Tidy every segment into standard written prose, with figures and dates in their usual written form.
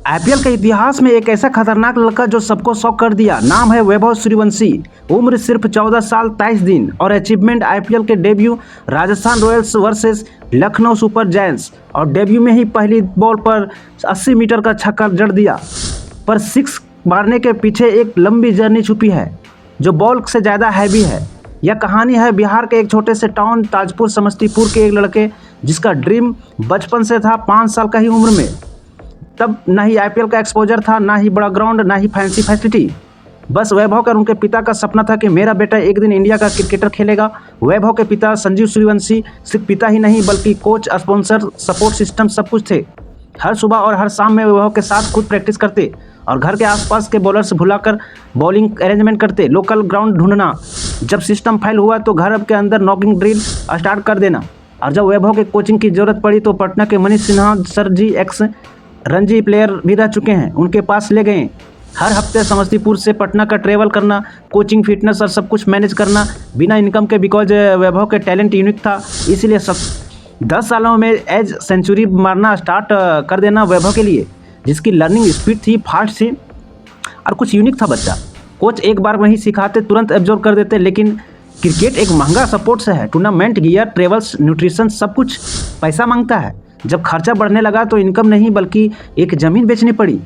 IPL के इतिहास में एक ऐसा खतरनाक लड़का जो सबको शॉक कर दिया। नाम है वैभव सूर्यवंशी। उम्र सिर्फ 14 साल 23 दिन और अचीवमेंट आईपीएल के debut Rajasthan Royals versus Lucknow super giants और डेब्यू में ही पहली बॉल पर 80 मीटर का छक्का जड़ दिया। पर सिक्स मारने के पीछे एक लंबी जर्नी छुपी है जो बॉल से ज़्यादा हैवी है। यह कहानी है बिहार के एक छोटे से टाउन ताजपुर समस्तीपुर के एक लड़के जिसका ड्रीम बचपन से था। 5 साल का ही उम्र में तब ना ही आईपीएल का एक्सपोजर था, ना ही बड़ा ग्राउंड, ना ही फैंसी फैसिलिटी। बस वैभव का उनके पिता का सपना था कि मेरा बेटा एक दिन इंडिया का क्रिकेटर खेलेगा। वैभव के पिता संजीव सूर्यवंशी सिर्फ पिता ही नहीं बल्कि कोच, स्पॉन्सर, सपोर्ट सिस्टम सब कुछ थे। हर सुबह और हर शाम में वैभव के साथ खुद प्रैक्टिस करते और घर के आसपास के बॉलर्स भुलाकर बॉलिंग अरेंजमेंट करते। लोकल ग्राउंड ढूंढना, जब सिस्टम फेल हुआ तो घर के अंदर नॉकिंग ड्रिल स्टार्ट कर देना। और जब वैभव के कोचिंग की जरूरत पड़ी तो पटना के मनीष सिन्हा सर जी एक्स रणजी प्लेयर भी रह चुके हैं, उनके पास ले गए। हर हफ्ते समस्तीपुर से पटना का ट्रेवल करना, कोचिंग, फिटनेस और सब कुछ मैनेज करना बिना इनकम के, बिकॉज वैभव के टैलेंट यूनिक था। इसीलिए 10 सालों में एज सेंचुरी मारना स्टार्ट कर देना वैभव के लिए, जिसकी लर्निंग स्पीड थी, फास्ट थी और कुछ यूनिक था बच्चा। कोच एक बार वहीं सिखाते, तुरंत एब्जॉर्व कर देते। लेकिन क्रिकेट एक महंगा सपोर्ट से है। टूर्नामेंट, गियर, ट्रेवल्स, न्यूट्रिशन सब कुछ पैसा मांगता है। जब खर्चा बढ़ने लगा तो इनकम नहीं बल्कि एक ज़मीन बेचनी पड़ी,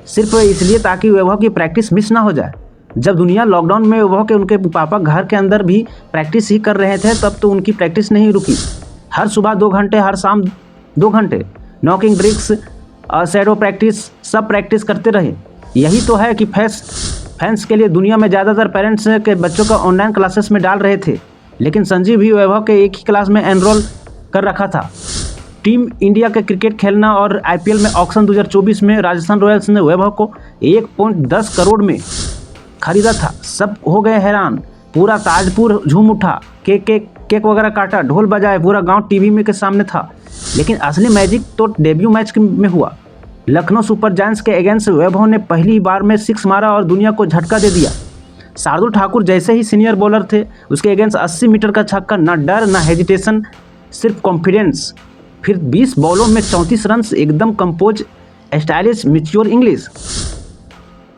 सिर्फ इसलिए ताकि वैभव की प्रैक्टिस मिस ना हो जाए। जब दुनिया लॉकडाउन में वैभव के उनके पापा घर के अंदर भी प्रैक्टिस ही कर रहे थे, तब तो उनकी प्रैक्टिस नहीं रुकी। हर सुबह 2 घंटे, हर शाम 2 घंटे नॉकिंग ड्रिक्स, शैडो प्रैक्टिस, सब प्रैक्टिस करते रहे। यही तो है कि फैंस के लिए दुनिया में ज़्यादातर पेरेंट्स के बच्चों का ऑनलाइन क्लासेस में डाल रहे थे, लेकिन संजीव भी वैभव के एक ही क्लास में एनरोल कर रखा था। टीम इंडिया के क्रिकेट खेलना और आईपीएल में ऑक्शन 2024 में राजस्थान रॉयल्स ने वैभव को 1.10 करोड़ में खरीदा था। सब हो गए हैरान, पूरा ताजपुर झूम उठा, केक वगैरह काटा, ढोल बजाए, पूरा गांव टीवी में के सामने था। लेकिन असली मैजिक तो डेब्यू मैच में हुआ। लखनऊ सुपर जायंट्स के अगेंस्ट वैभव ने पहली बार में 6 मारा और दुनिया को झटका दे दिया। शार्दुल ठाकुर जैसे ही सीनियर बॉलर थे, उसके अगेंस्ट 80 मीटर का छक्का, ना डर ना हेजिटेशन, सिर्फ कॉन्फिडेंस। फिर 20 बॉलों में 34 रन, एकदम compose, stylish, mature English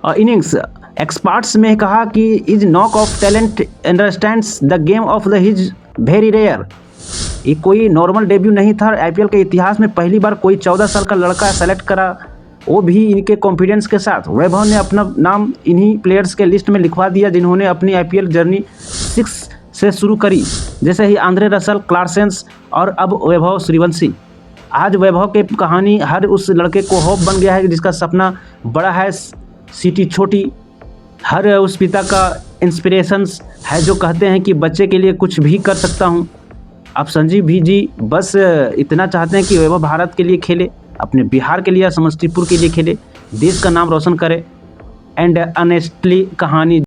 innings. Experts ने कहा कि is knock off talent, understands the game of the his very rare. ये कोई नॉर्मल डेब्यू नहीं था। आईपीएल के इतिहास में पहली बार कोई 14 साल का लड़का सेलेक्ट करा, वो भी इनके कॉन्फिडेंस के साथ। वैभव ने अपना नाम इन्हीं प्लेयर्स के लिस्ट में लिखवा दिया जिन्होंने अपनी आईपीएल जर्नी 6 से शुरू करी, जैसे ही आंद्रे रसल, क्लार्सेंस और अब वैभव सूर्यवंशी। आज वैभव की कहानी हर उस लड़के को होप बन गया है जिसका सपना बड़ा है, सिटी छोटी। हर उस पिता का इंस्पिरेशंस है जो कहते हैं कि बच्चे के लिए कुछ भी कर सकता हूँ। अब संजीव भी जी बस इतना चाहते हैं कि वैभव भारत के लिए खेले, अपने बिहार के लिए, समस्तीपुर के लिए खेले, देश का नाम रोशन करे। एंड ऑनेस्टली कहानी